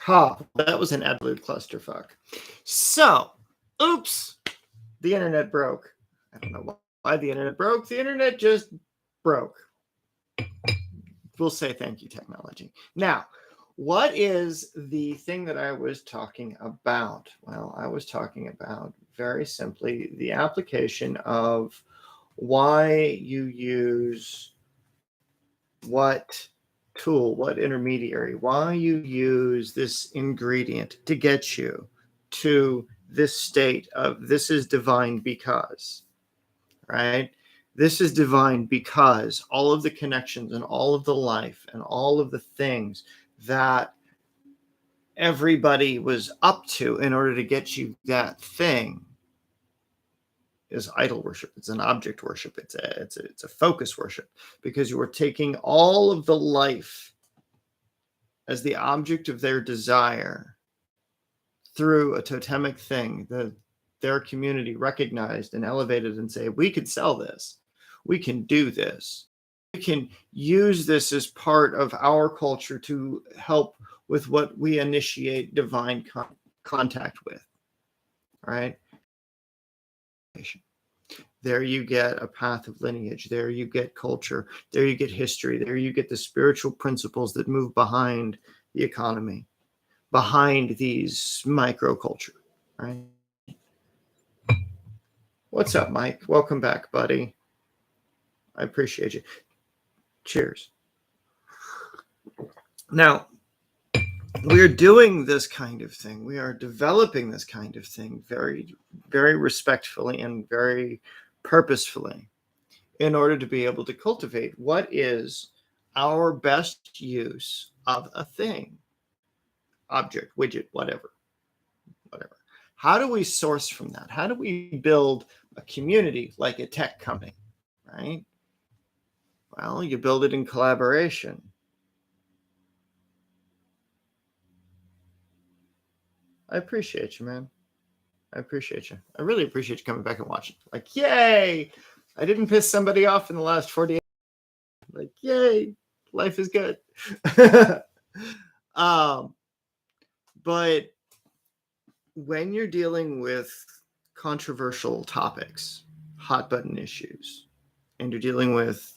Ha, that was an absolute clusterfuck. So, oops, the internet broke. I don't know why the internet broke. The internet just broke. We'll say thank you, technology. Now, what is the thing that I was talking about? Well, I was talking about very simply the application of why you use what tool, what intermediary, why you use this ingredient to get you to this state of this is divine because, right? This is divine because all of the connections and all of the life and all of the things that everybody was up to in order to get you that thing is idol worship. It's an object worship. It's a focus worship, because you are taking all of the life as the object of their desire through a totemic thing that their community recognized and elevated and say, we could sell this. We can do this. We can use this as part of our culture to help with what we initiate divine contact with, right? There you get a path of lineage. There you get culture. There you get history. There you get the spiritual principles that move behind the economy, behind these microculture, right? What's up, Mike? Welcome back, buddy. I appreciate you. Cheers. Now, we're doing this kind of thing. We are developing this kind of thing very, very respectfully and very purposefully in order to be able to cultivate what is our best use of a thing, object, widget, whatever. How do we source from that? How do we build a community like a tech company, right? Well, you build it in collaboration. I appreciate you, man. I appreciate you. I really appreciate you coming back and watching. Like, yay! I didn't piss somebody off in the last 48. Like, yay! Life is good. But when you're dealing with controversial topics, hot button issues, and you're dealing with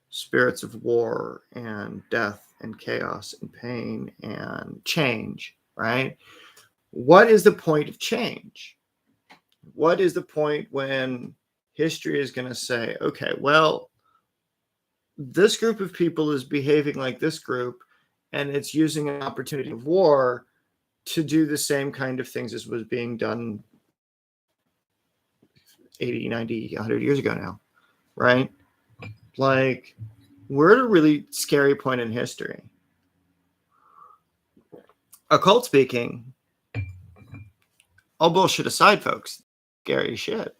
spirits of war and death and chaos and pain and change, right? What is the point of change? What is the point when history is going to say, okay, well, this group of people is behaving like this group, and it's using an opportunity of war to do the same kind of things as was being done 80, 90, 100 years ago now, right? Like, we're at a really scary point in history. Occult speaking, all bullshit aside, folks, scary shit.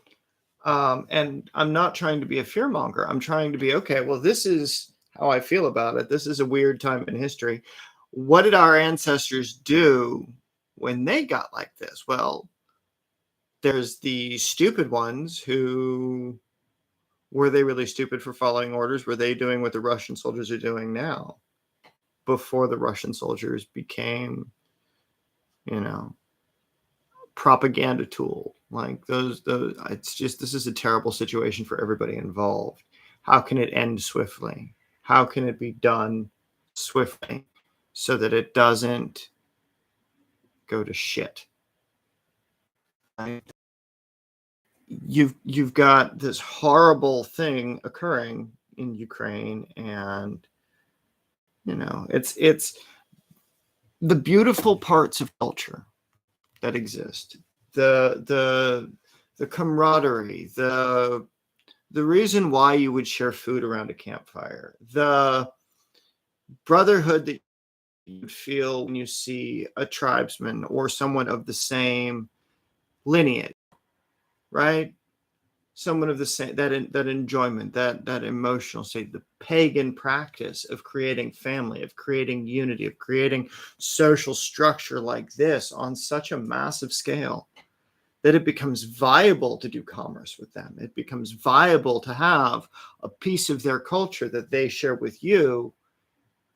And I'm not trying to be a fearmonger. I'm trying to be, okay, well, this is how I feel about it. This is a weird time in history. What did our ancestors do when they got like this? Well, there's the stupid ones who, were they really stupid for following orders? Were they doing what the Russian soldiers are doing now before the Russian soldiers became, propaganda tool? Like those, it's just, this is a terrible situation for everybody involved. How can it end swiftly? How can it be done swiftly so that it doesn't go to shit? Right? You've got this horrible thing occurring in Ukraine, and it's the beautiful parts of culture that exist, the camaraderie, the reason why you would share food around a campfire, the brotherhood that you feel when you see a tribesman or someone of the same lineage, right? Someone of the same, that enjoyment, that emotional state, the pagan practice of creating family, of creating unity, of creating social structure like this on such a massive scale that it becomes viable to do commerce with them. It becomes viable to have a piece of their culture that they share with you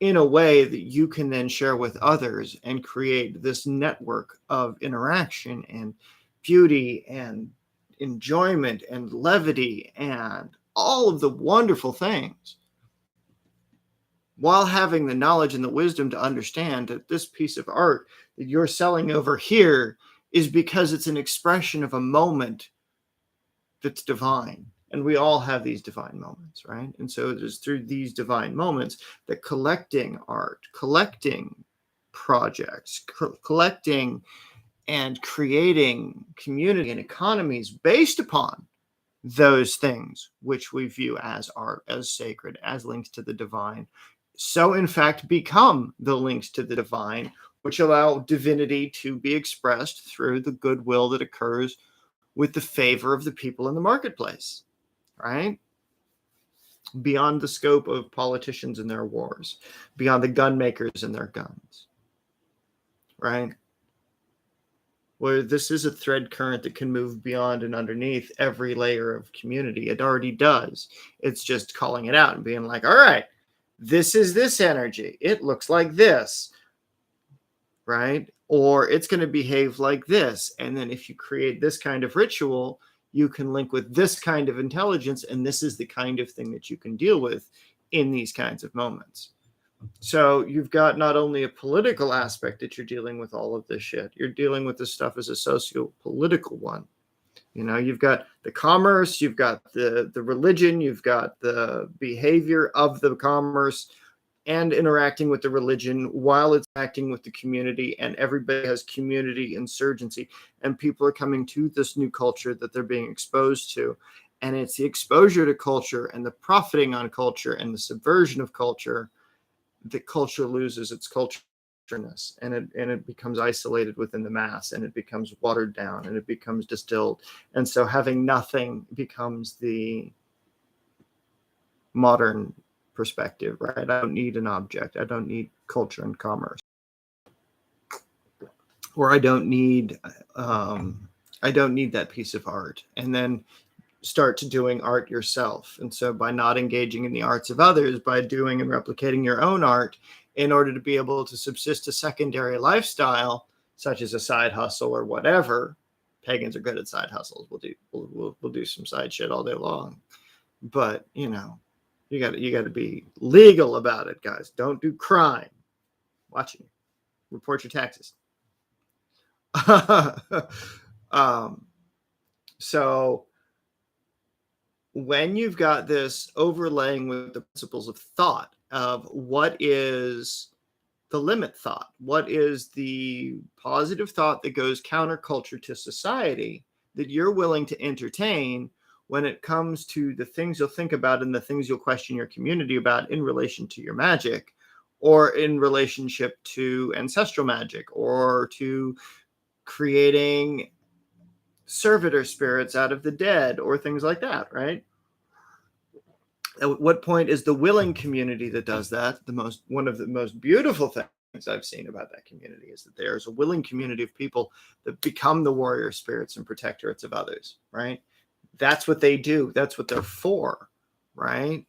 in a way that you can then share with others and create this network of interaction and beauty and enjoyment and levity and all of the wonderful things, while having the knowledge and the wisdom to understand that this piece of art that you're selling over here is because it's an expression of a moment that's divine. And we all have these divine moments, right? And so it is through these divine moments that collecting art, collecting projects, collecting and creating community and economies based upon those things which we view as art, as sacred, as links to the divine, so in fact become the links to the divine, which allow divinity to be expressed through the goodwill that occurs with the favor of the people in the marketplace, right? Beyond the scope of politicians and their wars, beyond the gun makers and their guns, right? Where this is a thread current that can move beyond and underneath every layer of community. It already does. It's just calling it out and being like, all right, this is this energy. It looks like this, right? Or it's going to behave like this. And then if you create this kind of ritual, you can link with this kind of intelligence. And this is the kind of thing that you can deal with in these kinds of moments. So you've got not only a political aspect that you're dealing with all of this shit, you're dealing with this stuff as a socio-political one. You know, you've got the commerce, you've got the religion, you've got the behavior of the commerce and interacting with the religion while it's acting with the community, and everybody has community insurgency, and people are coming to this new culture that they're being exposed to. And it's the exposure to culture and the profiting on culture and the subversion of culture that culture loses its cultureness, and it becomes isolated within the mass, and it becomes watered down, and it becomes distilled. And so having nothing becomes the modern perspective, right? I don't need an object. I don't need culture and commerce, or I don't need that piece of art. And then start to doing art yourself. And so by not engaging in the arts of others, by doing and replicating your own art in order to be able to subsist a secondary lifestyle, such as a side hustle or whatever. Pagans are good at side hustles. We'll do some side shit all day long. But, you know, you got to be legal about it, guys. Don't do crime. Watching you. Report your taxes. So when you've got this overlaying with the principles of thought, of what is the limit thought, what is the positive thought that goes counterculture to society that you're willing to entertain when it comes to the things you'll think about and the things you'll question your community about in relation to your magic, or in relationship to ancestral magic, or to creating servitor spirits out of the dead, or things like that, right? At what point is the willing community that does that one of the most beautiful things I've seen about that community is that there's a willing community of people that become the warrior spirits and protectorates of others, right? That's what they do. That's what they're for, right?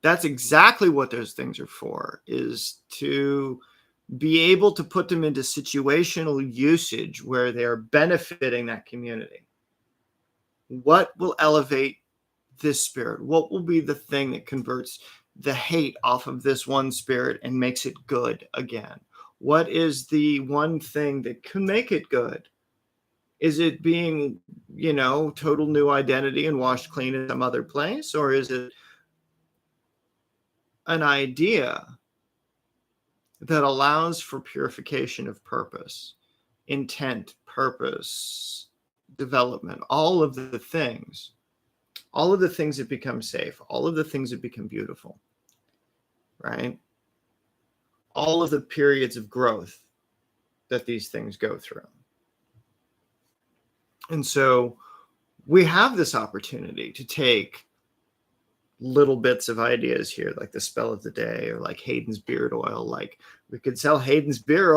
That's exactly what those things are for, is to be able to put them into situational usage where they're benefiting that community. What will elevate this spirit? What will be the thing that converts the hate off of this one spirit and makes it good again? What is the one thing that can make it good? Is it being, you know, total new identity and washed clean in some other place? Or is it an idea that allows for purification of purpose, intent, purpose, development, all of the things that become safe, all of the things that become beautiful, right? All of the periods of growth that these things go through. And so we have this opportunity to take little bits of ideas here, like the spell of the day, or like Hayden's beard oil. Like, we could sell Hayden's beard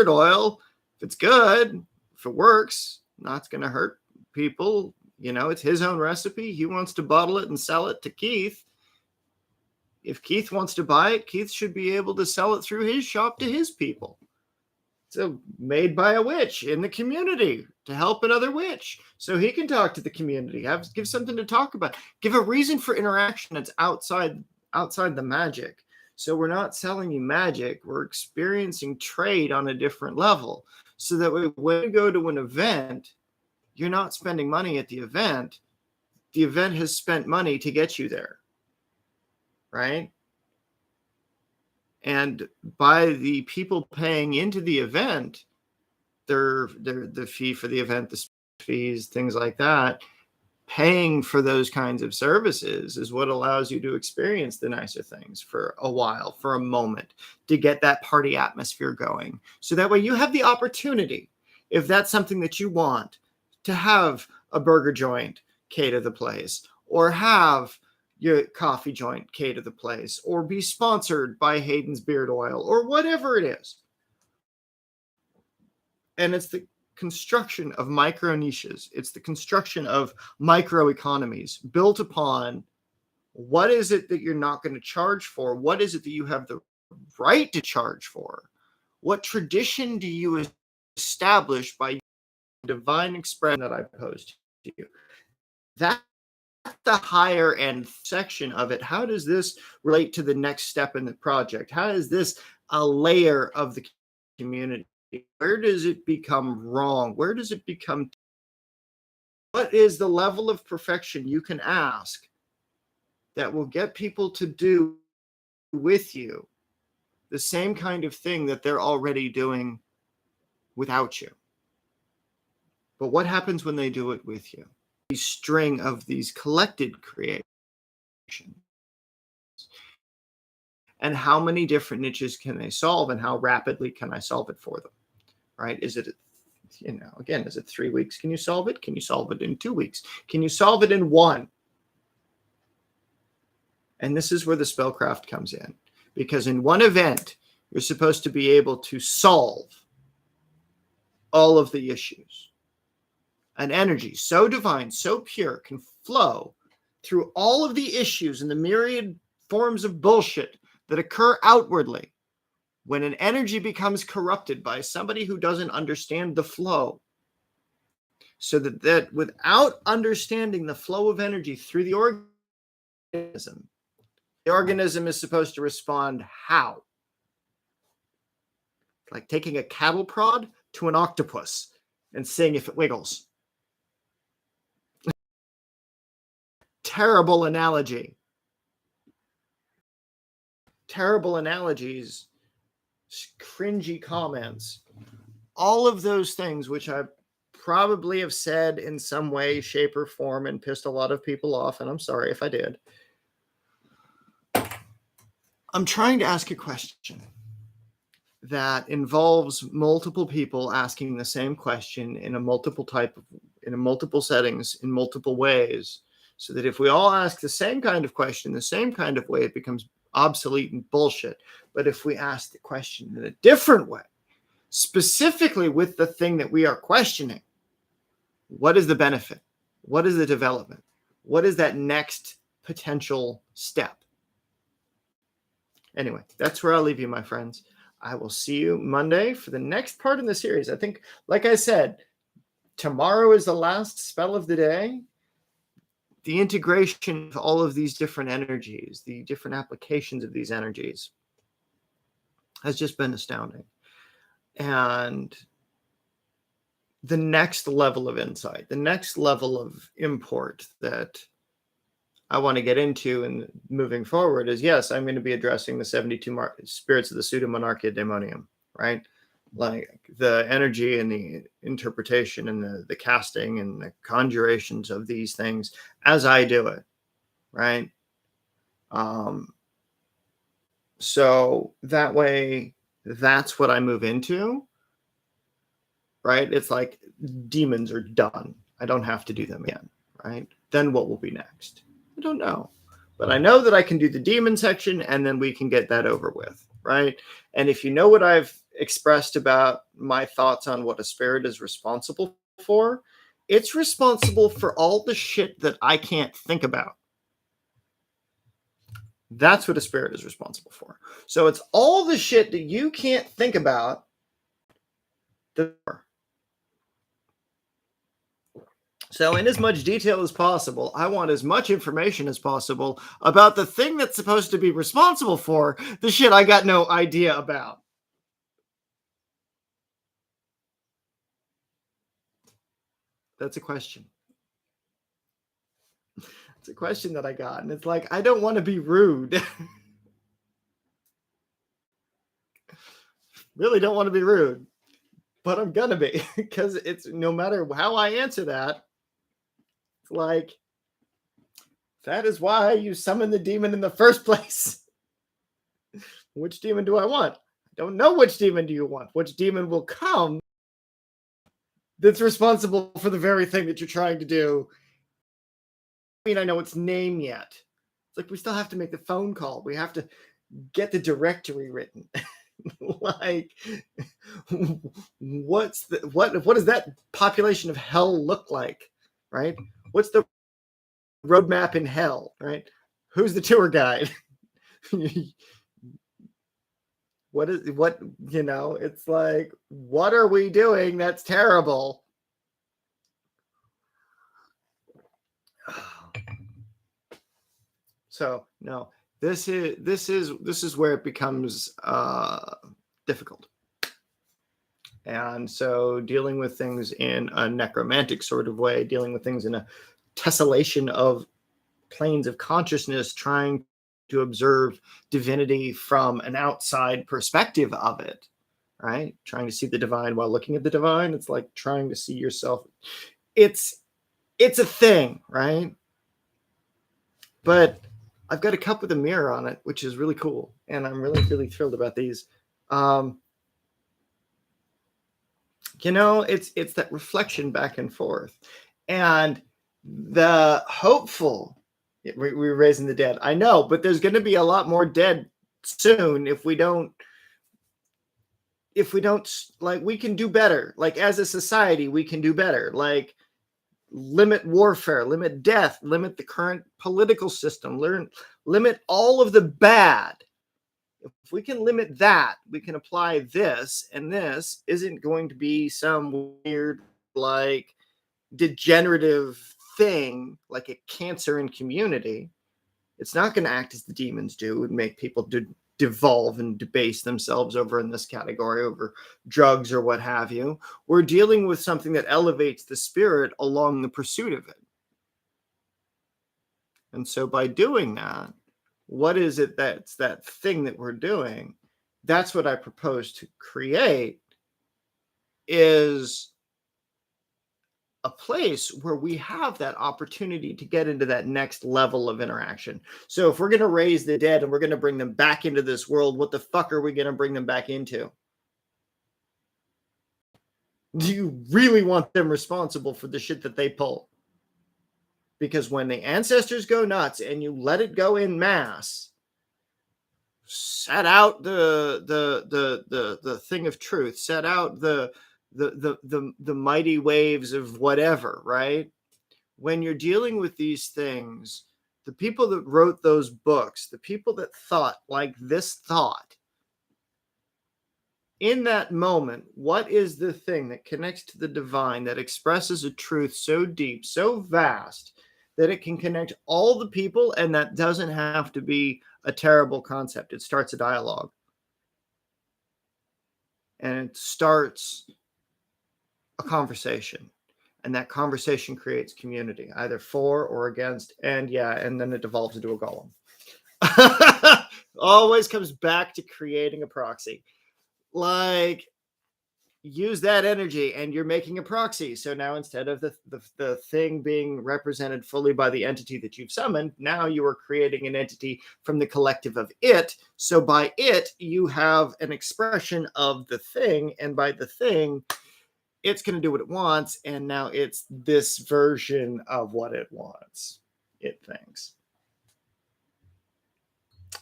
oil if it's good, if it works, not going to hurt people. You know, it's his own recipe. He wants to bottle it and sell it to Keith. If Keith wants to buy it, Keith should be able to sell it through his shop to his people. So made by a witch in the community to help another witch, so he can talk to the community, give something to talk about, give a reason for interaction that's outside the magic. So we're not selling you magic, we're experiencing trade on a different level, so that when you go to an event, you're not spending money at the event has spent money to get you there, right? And by the people paying into the event, the fee for the event, the fees, things like that, paying for those kinds of services is what allows you to experience the nicer things for a while, for a moment, to get that party atmosphere going. So that way you have the opportunity, if that's something that you want, to have a burger joint cater the place, or have your coffee joint cater the place, or be sponsored by Hayden's Beard Oil, or whatever it is. And it's the construction of micro niches. It's the construction of micro economies built upon what is it that you're not going to charge for? What is it that you have the right to charge for? What tradition do you establish by divine expression that I posed to you? That's the higher end section of it. How does this relate to the next step in the project? How is this a layer of the community? Where does it become wrong? Where does it become? What is the level of perfection you can ask that will get people to do with you the same kind of thing that they're already doing without you? But what happens when they do it with you? The string of these collected creations. And how many different niches can they solve, and how rapidly can I solve it for them? Right? Is it, again, is it 3 weeks? Can you solve it? Can you solve it in 2 weeks? Can you solve it in 1? And this is where the spellcraft comes in, because in one event, you're supposed to be able to solve all of the issues. An energy so divine, so pure, can flow through all of the issues and the myriad forms of bullshit that occur outwardly. When an energy becomes corrupted by somebody who doesn't understand the flow, so that without understanding the flow of energy through the organism is supposed to respond how? Like taking a cattle prod to an octopus and seeing if it wiggles. Terrible analogy. Terrible analogies, cringy comments, all of those things which I probably have said in some way, shape, or form and pissed a lot of people off, and I'm sorry if I did. I'm trying to ask a question that involves multiple people asking the same question in a multiple settings, in multiple ways, so that if we all ask the same kind of question, the same kind of way, it becomes obsolete and bullshit. But if we ask the question in a different way, specifically with the thing that we are questioning, what is the benefit? What is the development? What is that next potential step? Anyway, that's where I'll leave you, my friends. I will see you Monday for the next part in the series. I think, like I said, tomorrow is the last spell of the day. The integration of all of these different energies, the different applications of these energies, has just been astounding. And the next level of insight, the next level of import that I want to get into and moving forward is, yes, I'm going to be addressing the 72 spirits of the pseudo-monarchia daemonium, right? Like the energy and the interpretation and the casting and the conjurations of these things as I do it, right? So that way, that's what I move into, right? It's like demons are done. I don't have to do them again, right? Then what will be next? I don't know. But I know that I can do the demon section and then we can get that over with, right? And if you know what I've expressed about my thoughts on what a spirit is responsible for, it's responsible for all the shit that I can't think about. That's what a spirit is responsible for. So it's all the shit that you can't think about. So in as much detail as possible, I want as much information as possible about the thing that's supposed to be responsible for the shit I got no idea about. That's a question. It's a question that I got, and it's like, I don't want to be rude. Really don't want to be rude, but I'm gonna be, because it's no matter how I answer that, it's like, that is why you summon the demon in the first place. Which demon do I want? I don't know which demon do you want. Which demon will come that's responsible for the very thing that you're trying to do? I mean, I know its name yet. It's like we still have to make the phone call. We have to get the directory written. Like, what does that population of hell look like? Right? What's the roadmap in hell? Right? Who's the tour guide? It's like, what are we doing that's terrible? So no, this is where it becomes difficult. And so dealing with things in a necromantic sort of way, dealing with things in a tessellation of planes of consciousness, trying to observe divinity from an outside perspective of it, right? Trying to see the divine while looking at the divine. It's like trying to see yourself. It's a thing, right? But I've got a cup with a mirror on it, which is really cool. And I'm really, really thrilled about these. It's that reflection back and forth. And the hopeful, we're raising the dead. I know, but there's going to be a lot more dead soon if we don't, like, we can do better. Like, as a society, we can do better. Like, limit warfare, limit death, limit the current political system, limit all of the bad. If we can limit that, we can apply this, and this isn't going to be some weird, like, degenerative thing, like a cancer in community. It's not going to act as the demons do and make people devolve and debase themselves over in this category, over drugs or what have you. We're dealing with something that elevates the spirit along the pursuit of it. And so by doing that, what is it that's that thing that we're doing? That's what I propose to create, is a place where we have that opportunity to get into that next level of interaction. So if we're going to raise the dead and we're going to bring them back into this world, what the fuck are we going to bring them back into? Do you really want them responsible for the shit that they pull? Because when the ancestors go nuts and you let it go in mass, set out the thing of truth, set out the mighty waves of whatever, right? When you're dealing with these things, the people that wrote those books, the people that thought like this thought, in that moment, what is the thing that connects to the divine, that expresses a truth so deep, so vast, that it can connect all the people, and that doesn't have to be a terrible concept. It starts a dialogue. And it starts a conversation. And that conversation creates community, either for or against. And then it devolves into a golem. Always comes back to creating a proxy. Like, use that energy and you're making a proxy. So now instead of the thing being represented fully by the entity that you've summoned, now you are creating an entity from the collective of it. So by it, you have an expression of the thing, and by the thing, it's going to do what it wants, and now it's this version of what it wants, it thinks.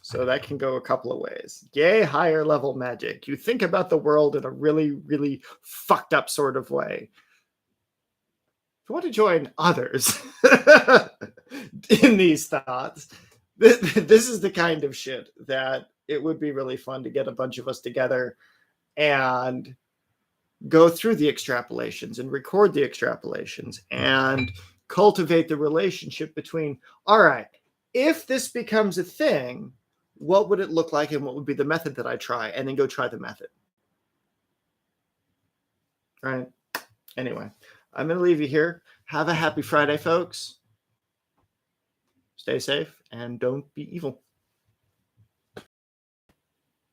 So that can go a couple of ways. Yay, higher level magic. You think about the world in a really, really fucked up sort of way. If you want to join others in these thoughts, This is the kind of shit that it would be really fun to get a bunch of us together and go through the extrapolations and record the extrapolations and cultivate the relationship between, all right, if this becomes a thing, what would it look like and what would be the method that I try, and then go try the method. Right? Anyway, I'm going to leave you here. Have a happy Friday, folks. Stay safe and don't be evil.